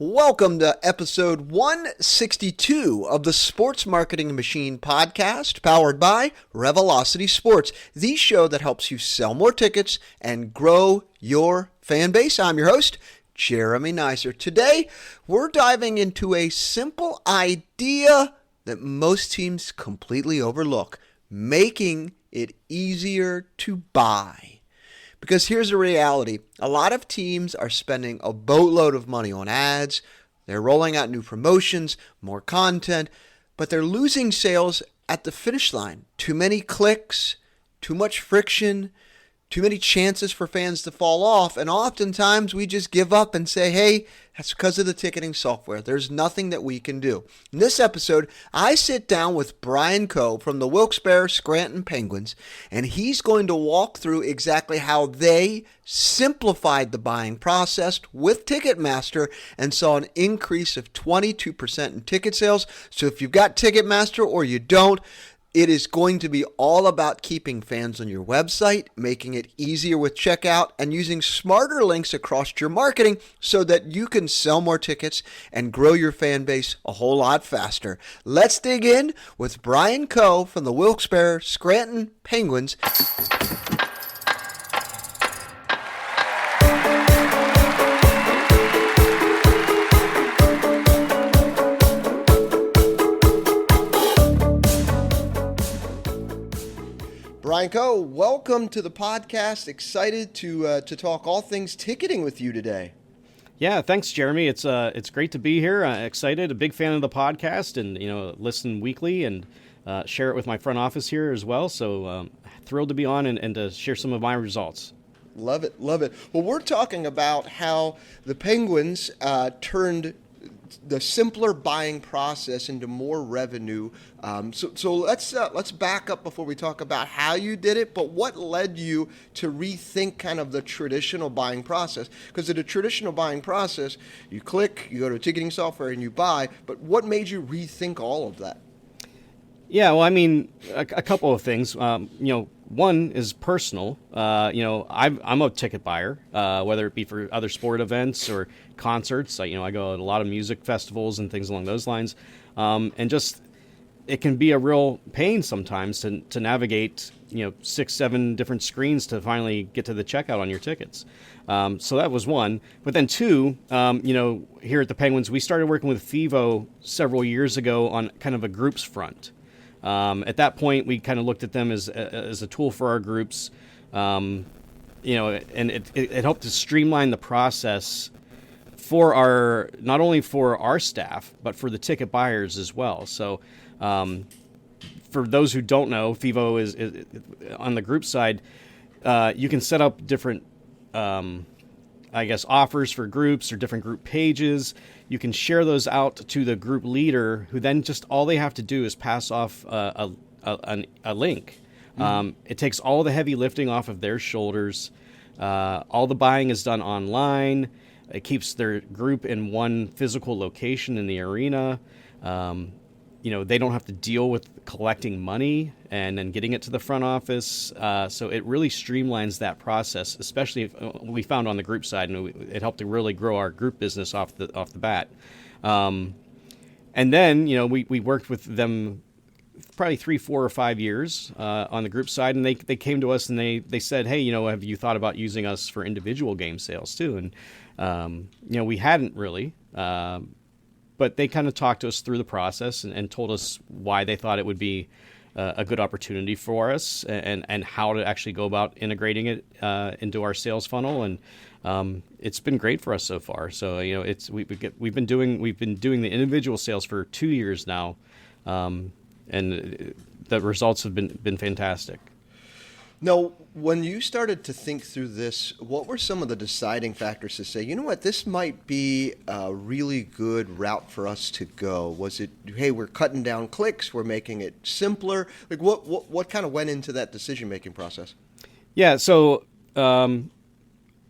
Welcome to episode 162 of the Sports Marketing Machine podcast, powered by Revelocity Sports, the show that helps you sell more tickets and grow your fan base. I'm your host, Jeremy Nicer. Today, we're diving into a simple idea that most teams completely overlook, making it easier to buy. Because here's the reality. A lot of teams are spending a boatload of money on ads. They're rolling out new promotions, more content, but they're losing sales at the finish line. Too many clicks, too much friction, too many chances for fans to fall off, and oftentimes we just give up and say, hey, that's because of the ticketing software. There's nothing that we can do. In this episode, I sit down with Brian Coe from the Wilkes-Barre Scranton Penguins, and he's going to walk through exactly how they simplified the buying process with Ticketmaster and saw an increase of 22% in ticket sales. So if you've got Ticketmaster or you don't, it is going to be all about keeping fans on your website, making it easier with checkout, and using smarter links across your marketing so that you can sell more tickets and grow your fan base a whole lot faster. Let's dig in with Brian Coe from the Wilkes-Barre Scranton Penguins. Brian Coe, welcome to the podcast. Excited to talk all things ticketing with you today. Yeah, thanks, Jeremy. It's great to be here. Excited, a big fan of the podcast, and listen weekly and share it with my front office here as well. So thrilled to be on and to share some of my results. Love it, love it. Well, we're talking about how the Penguins turned the simpler buying process into more revenue. So let's back up before we talk about how you did it, but what led you to rethink kind of the traditional buying process? Because in the traditional buying process, you click, you go to a ticketing software and you buy, but what made you rethink all of that? Yeah, well, I mean, a couple of things. One is personal. I'm a ticket buyer, whether it be for other sport events or concerts. I go to a lot of music festivals and things along those lines. And just, it can be a real pain sometimes to navigate, 6-7 different screens to finally get to the checkout on your tickets. So that was one. But then two, here at the Penguins, we started working with FEVO several years ago on kind of a groups front. At that point, we kind of looked at them as a tool for our groups, and it helped to streamline the process for not only for our staff, but for the ticket buyers as well. So for those who don't know, FEVO is on the group side. You can set up different offers for groups or different group pages. You can share those out to the group leader, who then just all they have to do is pass off a link. Mm-hmm. It takes all the heavy lifting off of their shoulders. All the buying is done online. It keeps their group in one physical location in the arena. They don't have to deal with collecting money and then getting it to the front office. So it really streamlines that process, especially if, we found on the group side, and it helped to really grow our group business off the bat. And then, we worked with them probably 3, 4, or 5 years on the group side, and they came to us and they said, hey, have you thought about using us for individual game sales too? And, we hadn't really. But they kind of talked to us through the process and told us why they thought it would be a good opportunity for us and how to actually go about integrating it into our sales funnel. And it's been great for us so far. So we've been doing the individual sales for 2 years now, and the results have been fantastic. Now, when you started to think through this, what were some of the deciding factors to say, you know what, this might be a really good route for us to go? Was it, hey, we're cutting down clicks, we're making it simpler? Like, what kind of went into that decision-making process? Yeah, so all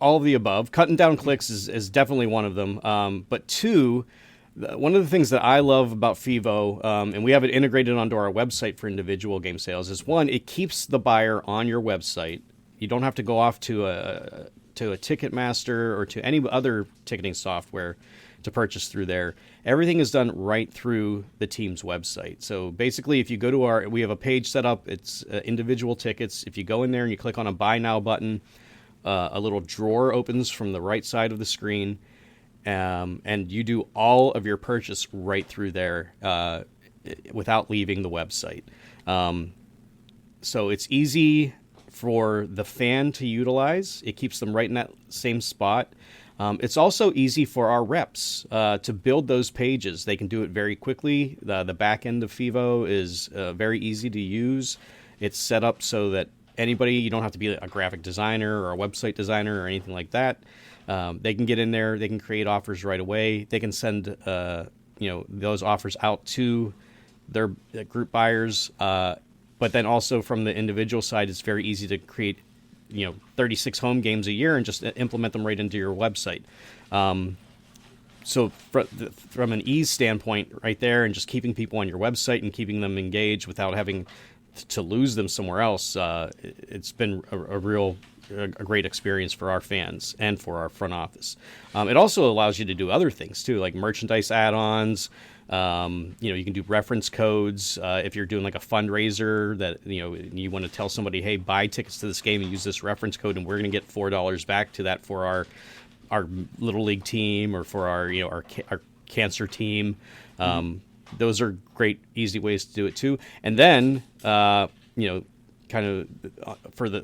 of the above. Cutting down clicks is definitely one of them. But two, one of the things that I love about FEVO, and we have it integrated onto our website for individual game sales, is one, it keeps the buyer on your website. You don't have to go off to a Ticketmaster or to any other ticketing software to purchase through there. Everything is done right through the team's website. So basically, if you go to we have a page set up. It's individual tickets. If you go in there and you click on a Buy Now button, a little drawer opens from the right side of the screen, and you do all of your purchase right through there without leaving the website. So it's easy for the fan to utilize. It keeps them right in that same spot. It's also easy for our reps to build those pages. They can do it very quickly. The back end of FEVO is very easy to use. It's set up so that anybody, you don't have to be a graphic designer or a website designer or anything like that. They can get in there. They can create offers right away. They can send those offers out to their group buyers. But then also from the individual side, it's very easy to create 36 home games a year and just implement them right into your website. So from an ease standpoint right there, and just keeping people on your website and keeping them engaged without having to lose them somewhere else, it's been a great experience for our fans and for our front office. It also allows you to do other things too, like merchandise add-ons. You can do reference codes if you're doing like a fundraiser that you want to tell somebody, hey, buy tickets to this game and use this reference code, and we're going to get $4 back to that for our little league team or for our cancer team. Those are great, easy ways to do it too. And then kind of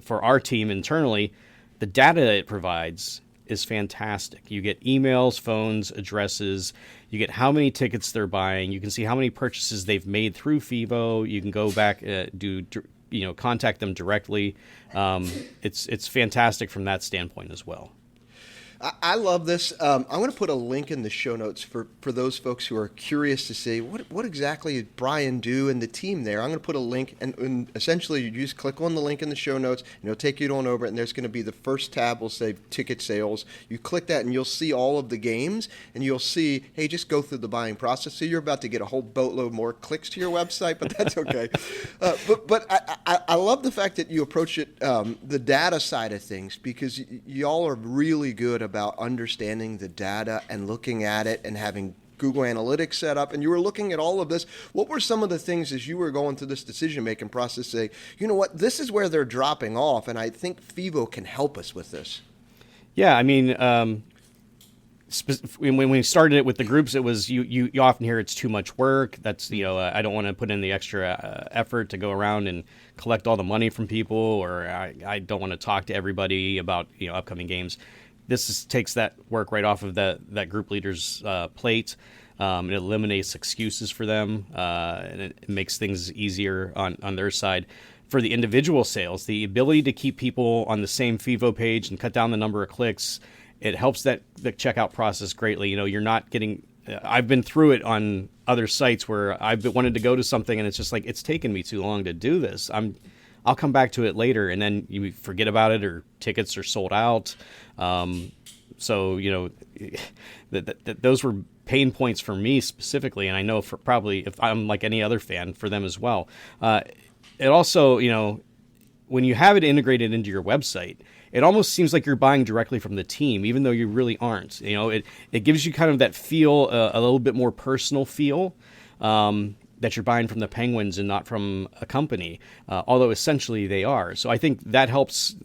for our team internally, the data it provides is fantastic. You get emails, phones, addresses. You get how many tickets they're buying. You can see how many purchases they've made through FEVO. You can go back, contact them directly. It's fantastic from that standpoint as well. I love this. I'm going to put a link in the show notes for those folks who are curious to see what exactly did Brian do and the team there. I'm going to put a link, and essentially you just click on the link in the show notes, and it'll take you on over it, and there's going to be the first tab will say ticket sales. You click that, and you'll see all of the games, and you'll see, hey, just go through the buying process. So you're about to get a whole boatload more clicks to your website, but that's okay. But I love the fact that you approach it the data side of things, because y'all are really good about understanding the data and looking at it and having Google Analytics set up. And you were looking at all of this. What were some of the things as you were going through this decision-making process, say, you know what, this is where they're dropping off, and I think FEVO can help us with this? Yeah, I mean, when we started it with the groups, it was you often hear it's too much work. That's I don't want to put in the extra effort to go around and collect all the money from people, or I don't want to talk to everybody about upcoming games. This takes that work right off of that group leader's plate. It eliminates excuses for them, and it makes things easier on their side. For the individual sales, the ability to keep people on the same FEVO page and cut down the number of clicks, it helps the checkout process greatly. You're not getting. I've been through it on other sites where I've wanted to go to something and it's just like, it's taken me too long to do this. I'll come back to it later, and then you forget about it, or tickets are sold out. So those were pain points for me specifically, and I know for probably, if I'm like any other fan, for them as well. It also, when you have it integrated into your website, it almost seems like you're buying directly from the team, even though you really aren't. It gives you kind of that feel, a little bit more personal feel. That you're buying from the Penguins and not from a company, although essentially they are. So I think that helps,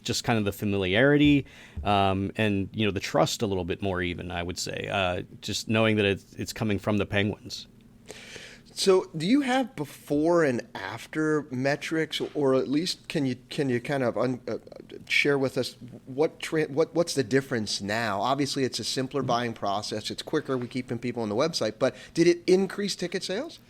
just kind of the familiarity and, the trust a little bit more even, I would say, just knowing that it's coming from the Penguins. So do you have before and after metrics, or at least can you kind of share with us what's the difference now? Obviously, it's a simpler buying process. It's quicker. We're keeping people on the website. But did it increase ticket sales?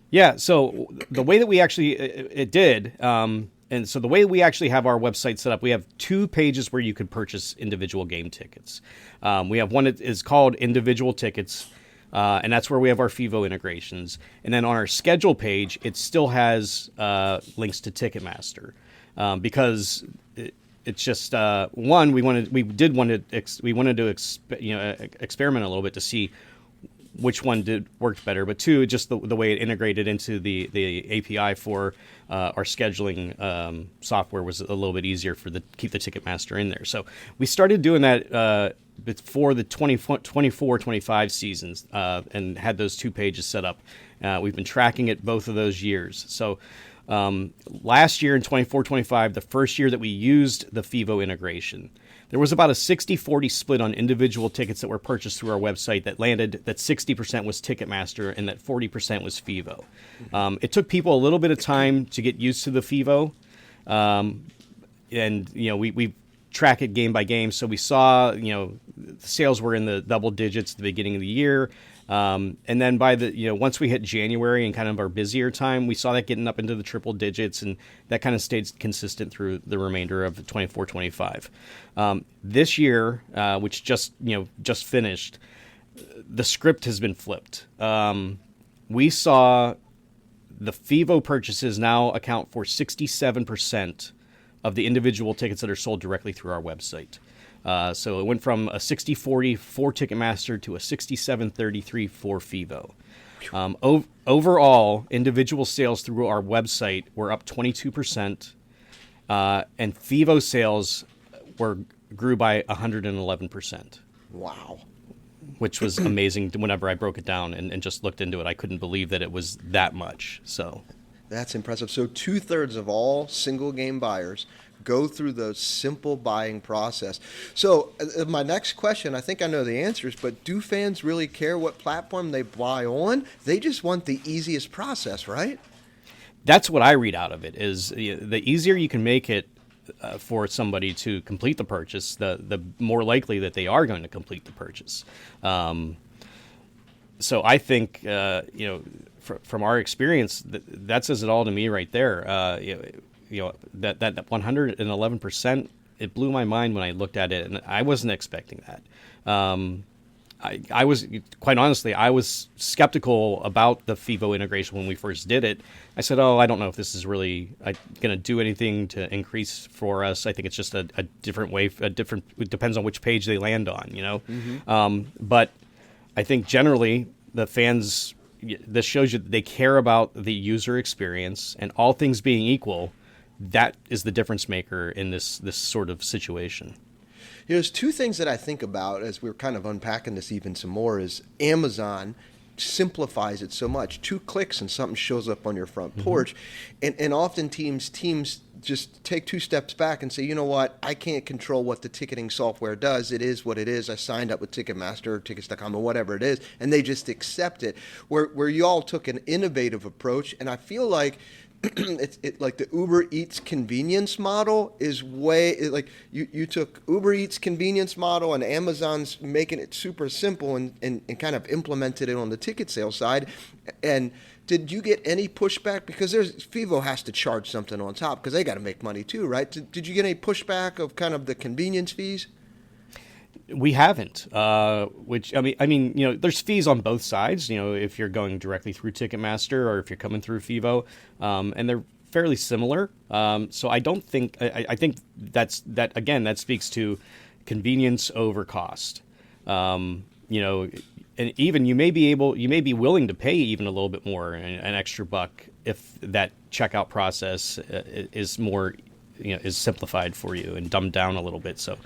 Yeah. So the way that we actually it did. And so the way we actually have our website set up, we have two pages where you could purchase individual game tickets. We have one that is called Individual Tickets. And that's where we have our FEVO integrations. And then on our schedule page, it still has links to Ticketmaster because it's just one, we wanted to experiment a little bit to see which one worked better. But two, just the way it integrated into the API for our scheduling software was a little bit easier keep the Ticketmaster in there. So we started doing that before the 24-25 seasons, and had those 2 pages set up. We've been tracking it both of those years. So last year in 24-25, the first year that we used the FEVO integration, there was about a 60-40 split on individual tickets that were purchased through our website that landed that 60% was Ticketmaster and that 40% was FEVO. It took people a little bit of time to get used to the FEVO. And, we track it game by game. So we saw, the sales were in the double digits at the beginning of the year. And then by once we hit January and kind of our busier time, we saw that getting up into the triple digits, and that kind of stayed consistent through the remainder of 24-25. This year, which just finished, the script has been flipped. We saw the FEVO purchases now account for 67% of the individual tickets that are sold directly through our website. So it went from a 60-40 for Ticketmaster to a 67-33 for FEVO. Overall, individual sales through our website were up 22%, and FEVO sales grew by 111%. Wow. Which was amazing. Whenever I broke it down and just looked into it, I couldn't believe that it was that much. So that's impressive. So 2/3 of all single game buyers go through the simple buying process. So my next question, I think I know the answers, but do fans really care what platform they buy on? They just want the easiest process, right? That's what I read out of it, is the easier you can make it for somebody to complete the purchase, the more likely that they are going to complete the purchase. So I think, from our experience, that says it all to me right there. That 111%, it blew my mind when I looked at it, and I wasn't expecting that. I was, quite honestly, I was skeptical about the FEVO integration when we first did it. I said, I don't know if this is really going to do anything to increase for us. I think it's just a different way, it depends on which page they land on, Mm-hmm. But I think generally the fans, this shows you that they care about the user experience, and all things being equal, that is the difference maker in this sort of situation. There's 2 things that I think about as we're kind of unpacking this even some more is Amazon simplifies it so much. 2 clicks and something shows up on your front porch. And often teams just take 2 steps back and say, you know what, I can't control what the ticketing software does. It is what it is. I signed up with Ticketmaster or Tickets.com or whatever it is, and they just accept it. Where you all took an innovative approach, and I feel like it's like the Uber Eats convenience model is like you took Uber Eats convenience model and Amazon's making it super simple and kind of implemented it on the ticket sales side. And did you get any pushback? Because FEVO has to charge something on top because they got to make money too, right? Did you get any pushback of kind of the convenience fees? We haven't, which I mean, there's fees on both sides, if you're going directly through Ticketmaster or if you're coming through FEVO, and they're fairly similar. So I don't think, I think that speaks to convenience over cost. And even you may be willing to pay even a little bit more, an extra buck, if that checkout process is more is simplified for you and dumbed down a little bit. So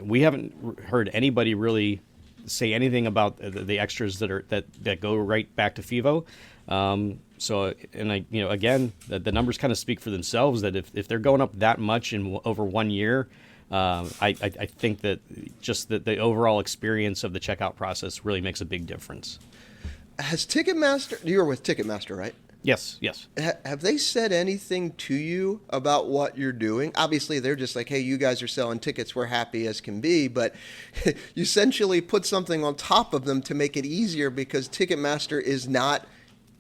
we haven't heard anybody really say anything about the extras that go right back to FEVO. Again, the numbers kind of speak for themselves, that if they're going up that much in over 1 year, I think that just the overall experience of the checkout process really makes a big difference. Has Ticketmaster, you're with Ticketmaster, right? Yes. Have they said anything to you about what you're doing? Obviously, they're just like, hey, you guys are selling tickets. We're happy as can be. But you essentially put something on top of them to make it easier because Ticketmaster is not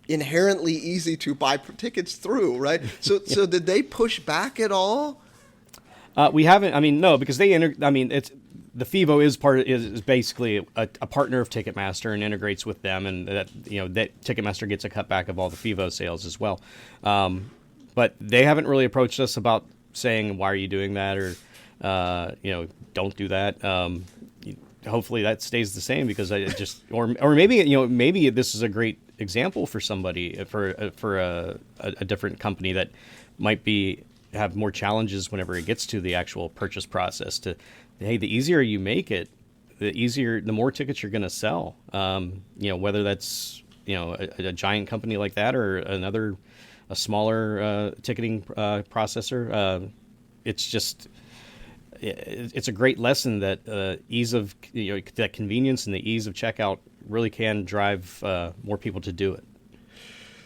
inherently easy to buy tickets through, right? So did they push back at all? We haven't. I mean, no, because it's the FEVO is basically a partner of Ticketmaster and integrates with them, and that Ticketmaster gets a cutback of all the FEVO sales as well. But they haven't really approached us about saying, why are you doing that, or don't do that. Hopefully that stays the same, because I just or maybe this is a great example for somebody, for a different company that might have more challenges whenever it gets to the actual purchase process, to hey, the easier you make it, the more tickets you're going to sell. Whether that's a giant company like that or a smaller ticketing processor. It's a great lesson that ease of that convenience and the ease of checkout really can drive more people to do it.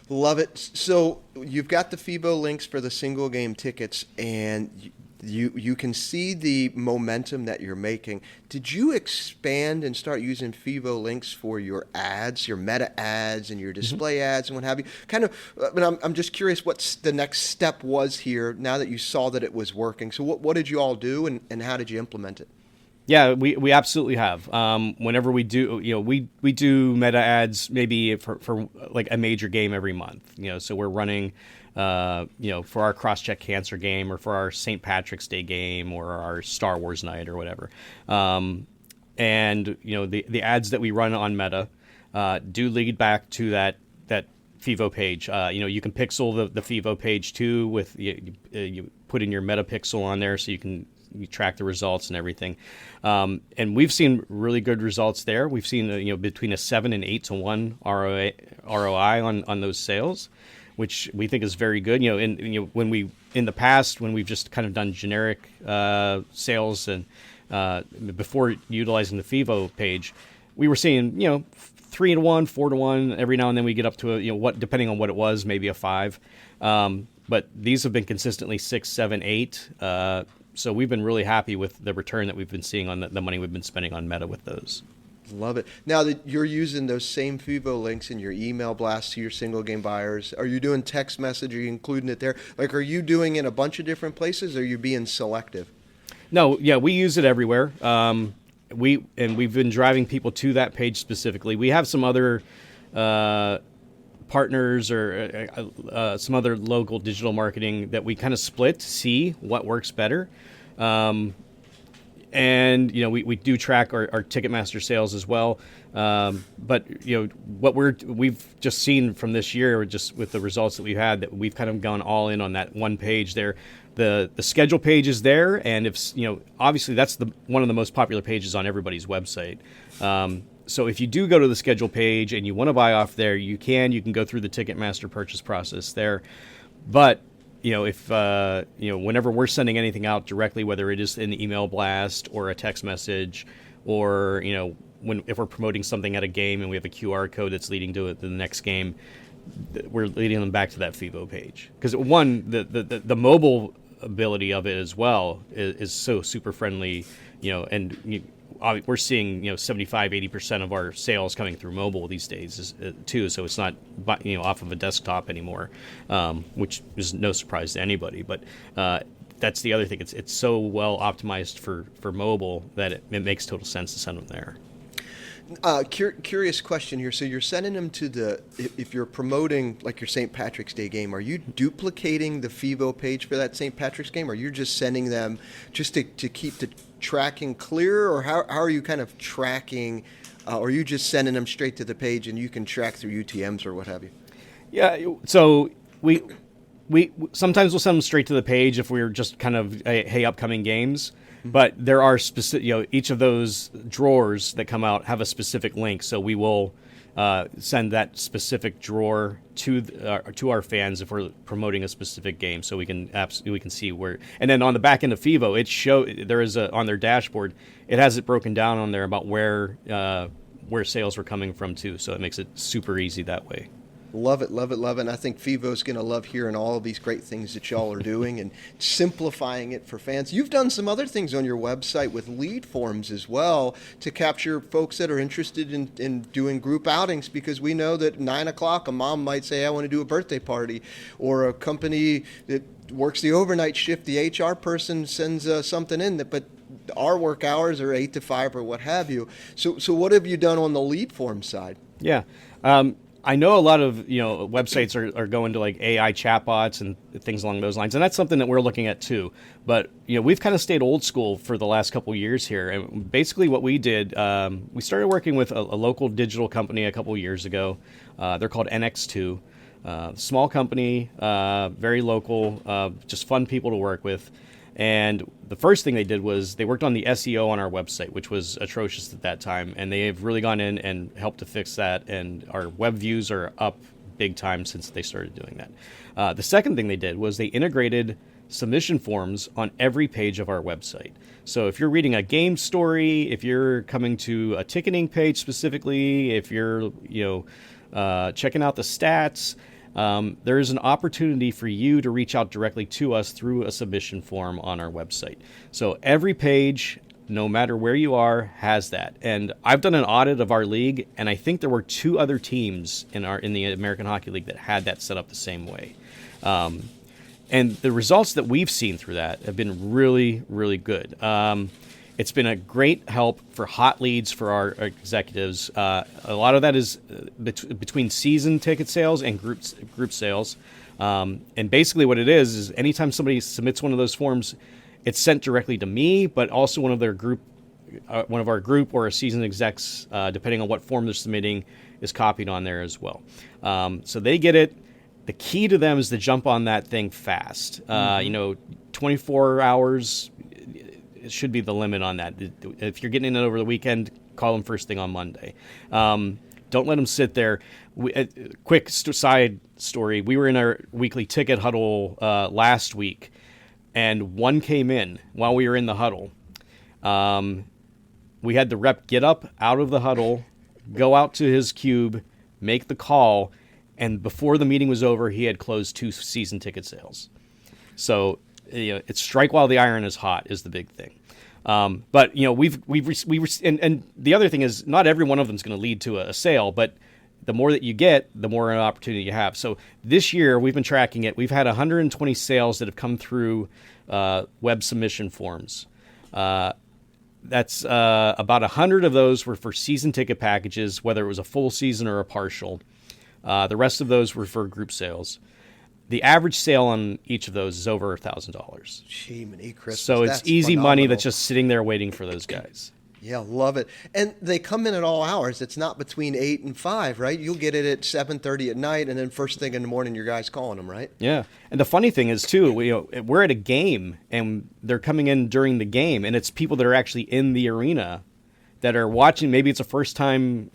Love it. So you've got the FEVO links for the single game tickets, and you can see the momentum that you're making. Did you expand and start using FEVO links for your ads, your meta ads, and your display ads, and what have you? I'm just curious what the next step was here now that you saw that it was working. So what did you all do, and how did you implement it? Yeah, we absolutely have. Whenever we do, we do meta ads maybe for like a major game every month. So we're running, for our cross-check cancer game or for our St. Patrick's Day game or our Star Wars night or whatever. And the ads that we run on Meta do lead back to that FEVO page. You can pixel the FEVO page too with you put in your Meta pixel on there so you track the results and everything. And we've seen really good results there. We've seen between a 7 and 8 to 1 ROI on those sales, which we think is very good. When in the past when we've just kind of done generic sales and before utilizing the FEVO page, we were seeing 3 to 1, 4 to 1. Every now and then we get up to depending on what it was, maybe a 5. But these have been consistently 6, 7, 8. So we've been really happy with the return that we've been seeing on the money we've been spending on Meta with those. Love it. Now that you're using those same FEVO links in your email blasts to your single game buyers, are you doing text message? Are you including it there? Like, are you doing it in a bunch of different places? Or are you being selective? No, yeah, we use it everywhere. We've been driving people to that page specifically. We have some other partners or some other local digital marketing that we kind of split to see what works better. And we do track our Ticketmaster sales as well. But what we've just seen from this year, just with the results that we've had, that we've kind of gone all in on that one page there. The schedule page is there, and if obviously that's one of the most popular pages on everybody's website. So if you do go to the schedule page and you want to buy off there, you can go through the Ticketmaster purchase process there. But if whenever we're sending anything out directly, whether it is an email blast or a text message, or if we're promoting something at a game and we have a QR code that's leading to the next game, we're leading them back to that FEVO page. Because the mobile ability of it as well is so super friendly, and we're seeing 75-80% of our sales coming through mobile these days too. So it's not off of a desktop anymore, which is no surprise to anybody. But that's the other thing. It's so well optimized for mobile that it makes total sense to send them there. Curious question here. So you're sending them to if you're promoting like your St. Patrick's Day game, are you duplicating the FEVO page for that St. Patrick's game? Or are you just sending them just to keep the tracking clear? Or how are you kind of tracking, or are you just sending them straight to the page and you can track through UTMs or what have you? Yeah, so we sometimes we'll send them straight to the page if we're just kind of, hey, upcoming games. But there are specific, each of those drawers that come out have a specific link. So we will send that specific drawer to our fans if we're promoting a specific game, so we can see where. And then on the back end of FEVO, there is on their dashboard, it has it broken down on there about where sales were coming from too. So it makes it super easy that way. Love it, love it, love it. And I think FEVO's going to love hearing all of these great things that y'all are doing and simplifying it for fans. You've done some other things on your website with lead forms as well to capture folks that are interested in doing group outings, because we know that 9 o'clock a mom might say, I want to do a birthday party, or a company that works the overnight shift, the HR person sends something in, but our work hours are 8 to 5 or what have you. So what have you done on the lead form side? Yeah. I know a lot of websites are going to like AI chatbots and things along those lines, and that's something that we're looking at too. But we've kind of stayed old school for the last couple of years here. And basically, what we did, we started working with a local digital company a couple of years ago. They're called NX2, small company, very local, just fun people to work with. And the first thing they did was they worked on the SEO on our website, which was atrocious at that time. And they have really gone in and helped to fix that. And our web views are up big time since they started doing that. The second thing they did was they integrated submission forms on every page of our website. So if you're reading a game story, if you're coming to a ticketing page specifically, if you're checking out the stats, there is an opportunity for you to reach out directly to us through a submission form on our website. So every page, no matter where you are, has that. And I've done an audit of our league, and I think there were 2 other teams in the American Hockey League that had that set up the same way. And the results that we've seen through that have been really, really good. It's been a great help for hot leads for our executives. A lot of that is between season ticket sales and group sales. And basically what it is anytime somebody submits one of those forms, it's sent directly to me, but also one of our group or a season execs, depending on what form they're submitting, is copied on there as well. So they get it. The key to them is to jump on that thing fast. 24 hours should be the limit on that. If you're getting it over the weekend, call them first thing on Monday. Don't let them sit there. Quick side story. We were in our weekly ticket huddle last week, and one came in while we were in the huddle. We had the rep get up out of the huddle, go out to his cube, make the call, and before the meeting was over, he had closed 2 season ticket sales. So it's strike while the iron is hot is the big thing. But and the other thing is not every one of them is going to lead to a sale, but the more that you get, the more an opportunity you have. So this year we've been tracking it. We've had 120 sales that have come through web submission forms. That's about 100 of those were for season ticket packages, whether it was a full season or a partial. The rest of those were for group sales. The average sale on each of those is over $1,000. Gee, many Christmas. So it's that's easy phenomenal. money that's just sitting there waiting for those guys. Yeah, love it. And they come in at all hours. It's not between 8 and 5, right? You'll get it at 7:30 at night, and then first thing in the morning, your guy's calling them, right? Yeah. And the funny thing is, too, we're at a game, and they're coming in during the game, and it's people that are actually in the arena that are watching. Maybe it's a first-time,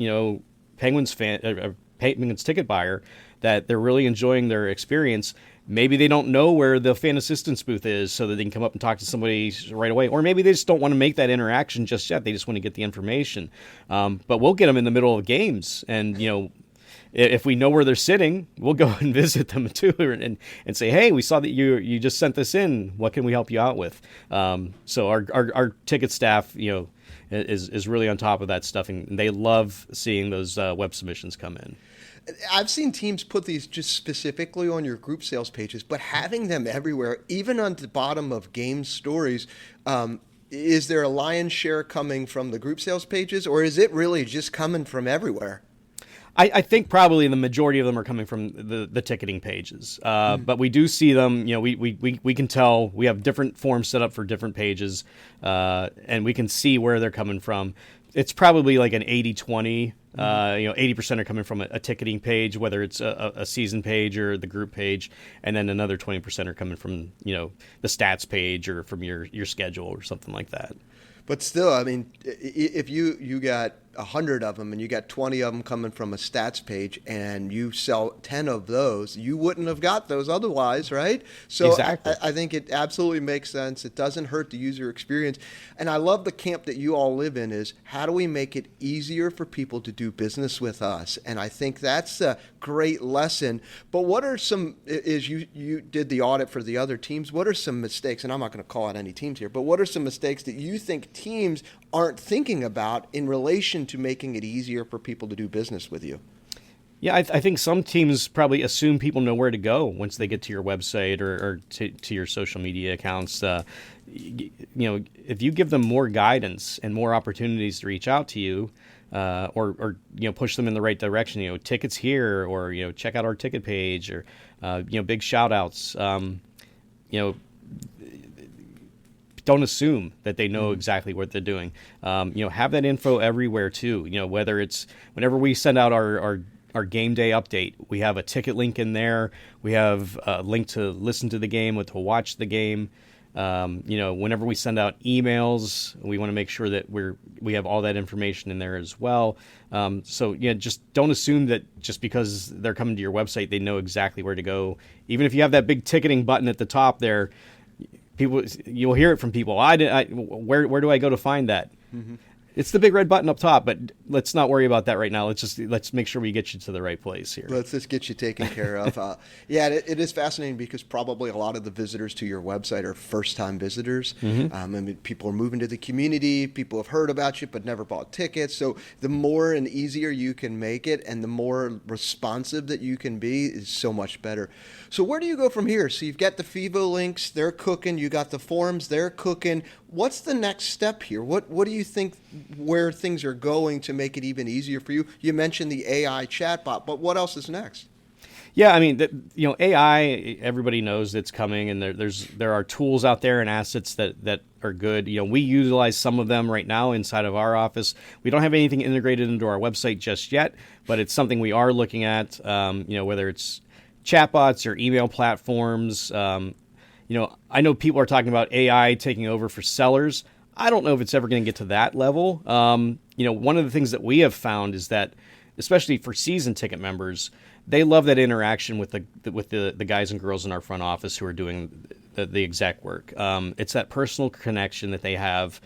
Penguins fan, Penguins ticket buyer, that they're really enjoying their experience. Maybe they don't know where the fan assistance booth is so that they can come up and talk to somebody right away. Or maybe they just don't want to make that interaction just yet. They just want to get the information. But we'll get them in the middle of games. And, if we know where they're sitting, we'll go and visit them too and say, hey, we saw that you just sent this in. What can we help you out with? So our ticket staff, is really on top of that stuff. And they love seeing those web submissions come in. I've seen teams put these just specifically on your group sales pages, but having them everywhere, even on the bottom of game stories, is there a lion's share coming from the group sales pages, or is it really just coming from everywhere? I think probably the majority of them are coming from the ticketing pages, but we do see them. We can tell we have different forms set up for different pages, and we can see where they're coming from. It's probably like an 80-20. 80% are coming from a ticketing page, whether it's a season page or the group page, and then another 20% are coming from the stats page or from your schedule or something like that. But still, I mean, if you got 100 of them and you got 20 of them coming from a stats page and you sell 10 of those, you wouldn't have got those otherwise, right? So exactly. I think it absolutely makes sense. It doesn't hurt the user experience. And I love the camp that you all live in is how do we make it easier for people to do business with us? And I think that's a great lesson. But what are some, as you did the audit for the other teams, what are some mistakes, and I'm not going to call out any teams here, but what are some mistakes that you think teams aren't thinking about in relation to making it easier for people to do business with you? Yeah, I think some teams probably assume people know where to go once they get to your website or to your social media accounts. If you give them more guidance and more opportunities to reach out to you, or push them in the right direction, tickets here, or check out our ticket page, or big shout outs. Don't assume that they know exactly what they're doing. Have that info everywhere too. Whether it's whenever we send out our game day update, we have a ticket link in there. We have a link to listen to the game or to watch the game. Whenever we send out emails, we want to make sure that we have all that information in there as well. Just don't assume that just because they're coming to your website, they know exactly where to go. Even if you have that big ticketing button at the top there, you'll hear it from people. Where do I go to find that? Mm-hmm. It's the big red button up top, but let's not worry about that right now. Let's make sure we get you to the right place here. Let's just get you taken care of. It is fascinating because probably a lot of the visitors to your website are first-time visitors. Mm-hmm. People are moving to the community. People have heard about you but never bought tickets. So the more and easier you can make it and the more responsive that you can be is so much better. So where do you go from here? So you've got the FEVO links, they're cooking. You got the forums, they're cooking. What's the next step here? What do you think where things are going to make it even easier for you? You mentioned the AI chatbot, but what else is next? Yeah, I mean, AI, everybody knows it's coming, and there are tools out there and assets that are good. We utilize some of them right now inside of our office. We don't have anything integrated into our website just yet, but it's something we are looking at, whether it's chatbots or email platforms. I know people are talking about AI taking over for sellers. I don't know if it's ever going to get to that level. One of the things that we have found is that, especially for season ticket members, they love that interaction with the guys and girls in our front office who are doing the exec work. It's that personal connection that they have.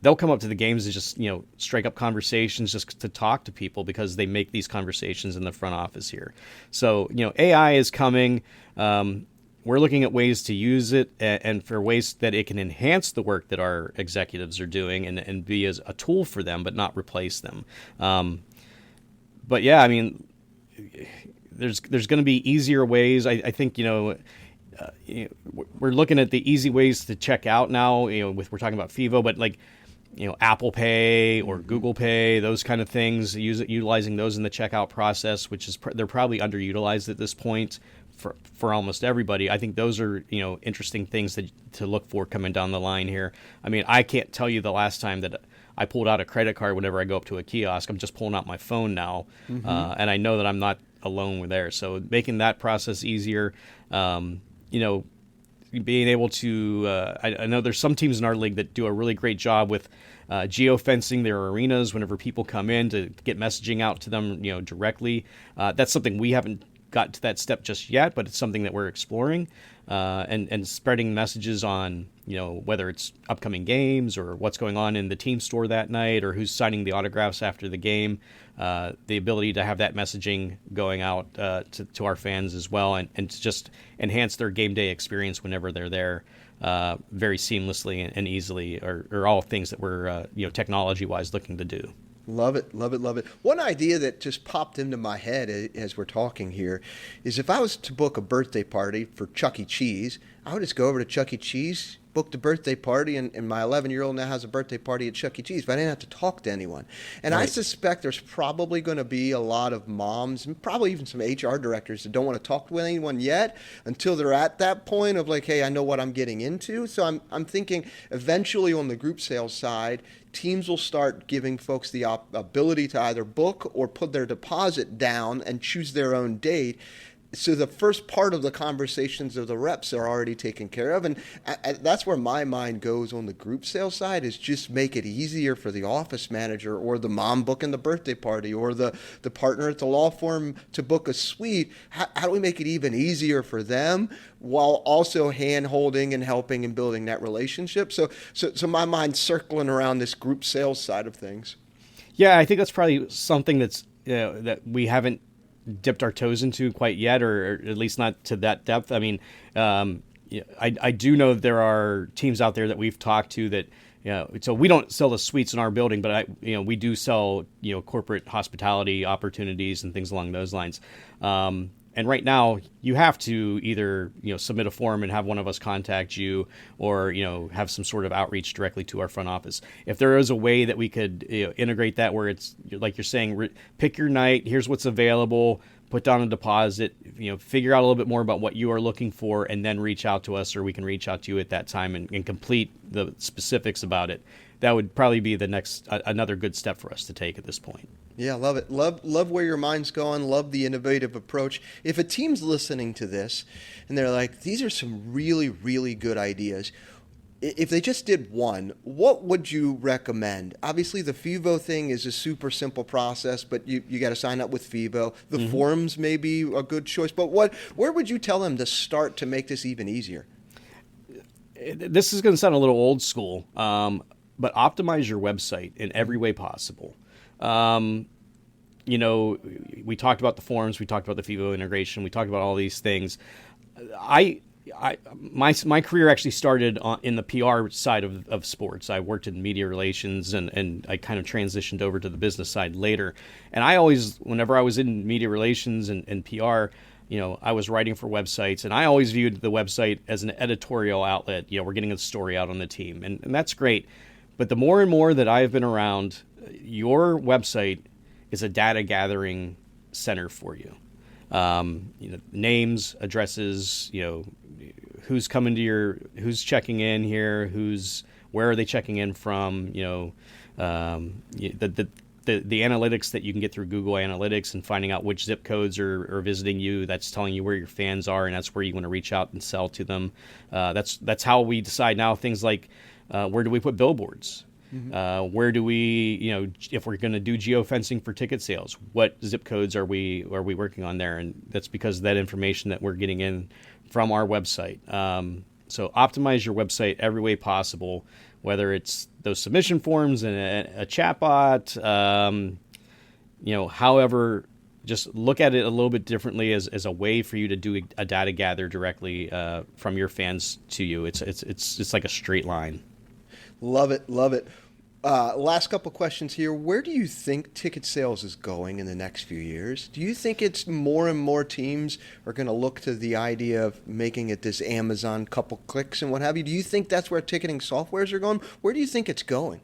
They'll come up to the games and just strike up conversations just to talk to people because they make these conversations in the front office here. So AI is coming. We're looking at ways to use it and for ways that it can enhance the work that our executives are doing and be as a tool for them, but not replace them. But yeah, I mean, there's going to be easier ways. I think, we're looking at the easy ways to check out now, we're talking about FEVO, but like, Apple Pay or Google Pay, those kind of things, utilizing those in the checkout process, which is they're probably underutilized at this point for almost everybody. I think those are, interesting things to look for coming down the line here. I mean, I can't tell you the last time that I pulled out a credit card whenever I go up to a kiosk. I'm just pulling out my phone now, mm-hmm. And I know that I'm not alone with there. So making that process easier, being able to, I know there's some teams in our league that do a really great job with geofencing their arenas whenever people come in to get messaging out to them, directly. That's something we haven't got to that step just yet, but it's something that we're exploring, and spreading messages on, whether it's upcoming games or what's going on in the team store that night or who's signing the autographs after the game. The ability to have that messaging going out to our fans as well, and to just enhance their game day experience whenever they're there very seamlessly and easily, are all things that we're technology-wise looking to do. Love it, love it, love it. One idea that just popped into my head as we're talking here is if I was to book a birthday party for Chuck E. Cheese, I would just go over to Chuck E. Cheese, book the birthday party, and my 11-year-old now has a birthday party at Chuck E. Cheese, but I didn't have to talk to anyone. And right. I suspect there's probably going to be a lot of moms and probably even some HR directors that don't want to talk with anyone yet until they're at that point of like, hey, I know what I'm getting into. So I'm thinking eventually on the group sales side, teams will start giving folks the ability to either book or put their deposit down and choose their own date. So the first part of the conversations of the reps are already taken care of. And that's where my mind goes on the group sales side, is just make it easier for the office manager or the mom booking the birthday party or the partner at the law firm to book a suite. How do we make it even easier for them while also hand-holding and helping and building that relationship? So my mind's circling around this group sales side of things. Yeah, I think that's probably something that's that we haven't dipped our toes into quite yet, or at least not to that depth. I mean, I do know that there are teams out there that we've talked to that, so we don't sell the suites in our building, but we do sell, corporate hospitality opportunities and things along those lines. And right now you have to either, submit a form and have one of us contact you, or, have some sort of outreach directly to our front office. If there is a way that we could integrate that where it's like you're saying, pick your night, here's what's available, put down a deposit, figure out a little bit more about what you are looking for, and then reach out to us, or we can reach out to you at that time and complete the specifics about it. That would probably be the next, another good step for us to take at this point. Yeah, love it. Love where your mind's going. Love the innovative approach. If a team's listening to this and they're like, these are some really, really good ideas, if they just did one, what would you recommend? Obviously, the FEVO thing is a super simple process, but you got to sign up with FEVO. The forums may be a good choice, but where would you tell them to start to make this even easier? This is going to sound a little old school, but optimize your website in every way possible. You know, we talked about the forums, we talked about the FEVO integration, we talked about all these things. My career actually started in the PR side of sports. I worked in media relations, and I kind of transitioned over to the business side later. And I always, whenever I was in media relations and PR, you know, I was writing for websites, and I always viewed the website as an editorial outlet. You know, we're getting a story out on the team, and that's great. But the more and more that I've been around, your website is a data gathering center for you. You know, names, addresses, you know, who's coming to who's checking in here, where are they checking in from, you know, the analytics that you can get through Google Analytics and finding out which zip codes are visiting you. That's telling you where your fans are, and that's where you want to reach out and sell to them. That's how we decide now things like where do we put billboards? Where do we, you know, if we're going to do geofencing for ticket sales, what zip codes are we working on there? And that's because of that information that we're getting in from our website. So optimize your website every way possible, whether it's those submission forms and a chatbot, you know, however, just look at it a little bit differently as a way for you to do a data gather directly from your fans to you. It's like a straight line. Love it. Love it. Last couple questions here. Where do you think ticket sales is going in the next few years? Do you think it's more and more teams are going to look to the idea of making it this Amazon couple clicks and what have you? Do you think that's where ticketing softwares are going? Where do you think it's going?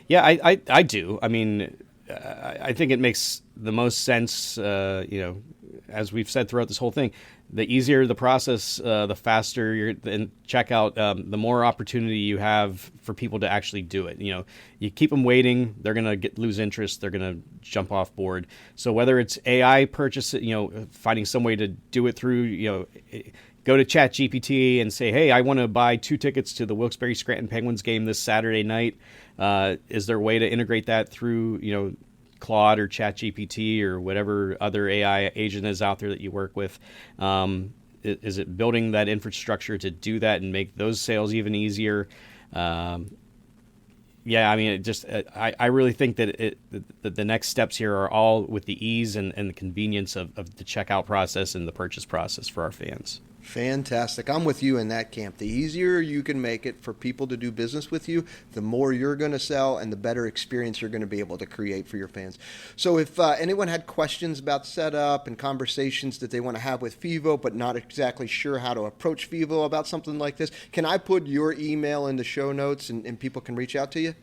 Yeah, I do. I mean, I think it makes the most sense, you know, as we've said throughout this whole thing. The easier the process, the faster you're in checkout, the more opportunity you have for people to actually do it. You know, you keep them waiting, they're going to lose interest, they're going to jump off board. So whether it's AI purchase, you know, finding some way to do it through, you know, go to ChatGPT and say, hey, I want to buy 2 tickets to the Wilkes-Barre Scranton Penguins game this Saturday night. Is there a way to integrate that through, you know, Claude or ChatGPT or whatever other AI agent is out there that you work with? Is it building that infrastructure to do that and make those sales even easier? Yeah, I mean, I really think that the next steps here are all with the ease and the convenience of the checkout process and the purchase process for our fans. Fantastic. I'm with you in that camp. The easier you can make it for people to do business with you, the more you're going to sell and the better experience you're going to be able to create for your fans. So if anyone had questions about setup and conversations that they want to have with FEVO but not exactly sure how to approach FEVO about something like this, can I put your email in the show notes and people can reach out to you?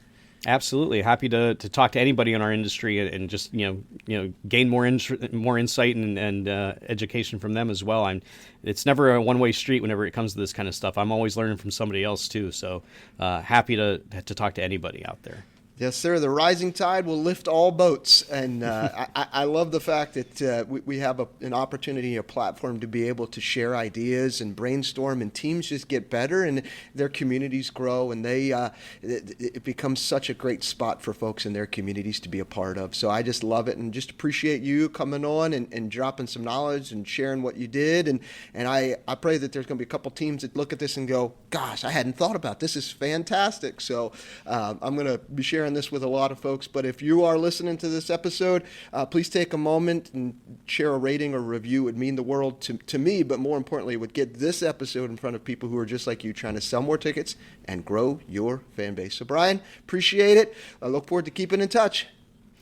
Absolutely. Happy to talk to anybody in our industry and just, you know, gain more insight and education from them as well. It's never a one-way street whenever it comes to this kind of stuff. I'm always learning from somebody else too. So happy to talk to anybody out there. Yes, sir. The rising tide will lift all boats. And I love the fact that we have an opportunity, a platform to be able to share ideas and brainstorm, and teams just get better and their communities grow, and it becomes such a great spot for folks in their communities to be a part of. So I just love it and just appreciate you coming on and dropping some knowledge and sharing what you did. And I pray that there's going to be a couple teams that look at this and go, gosh, I hadn't thought about this. This is fantastic. So I'm going to be sharing this with a lot of folks, but if you are listening to this episode, please take a moment and share a rating or review. It would mean the world to me, but more importantly, it would get this episode in front of people who are just like you, trying to sell more tickets and grow your fan base. So Brian, appreciate it. I look forward to keeping in touch.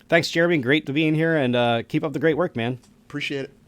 Thanks, Jeremy. Great to be in here, and keep up the great work, man. Appreciate it.